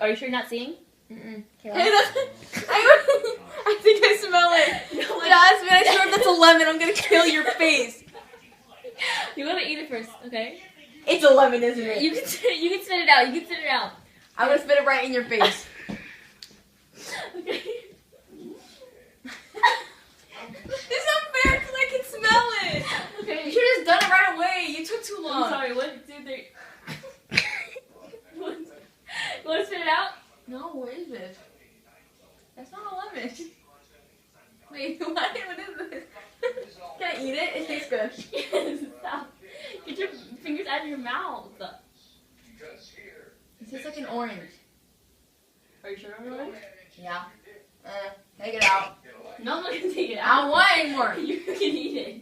Are you sure you're not seeing? Mm-mm. Okay. I think I smell it. No, Jasmine, I swear that's a lemon. I'm gonna kill your face. You gotta eat it first, okay? It's a lemon, isn't it? You can spit it out. You can spit it out. I'm gonna spit it right in your face. Okay. It's unfair because I can smell it. Okay. You should have just done it right away. You took too long. I'm sorry. 1, 2, 3. You want to spit it out? No, what is this? That's not a lemon. Wait, what is this? Can I eat it? It tastes good. Yes. Stop. Get your fingers out of your mouth. It tastes like an orange. Are you sure, everyone? Yeah. Take it out. No, I'm not gonna take it I out. don't want it anymore. You can eat it.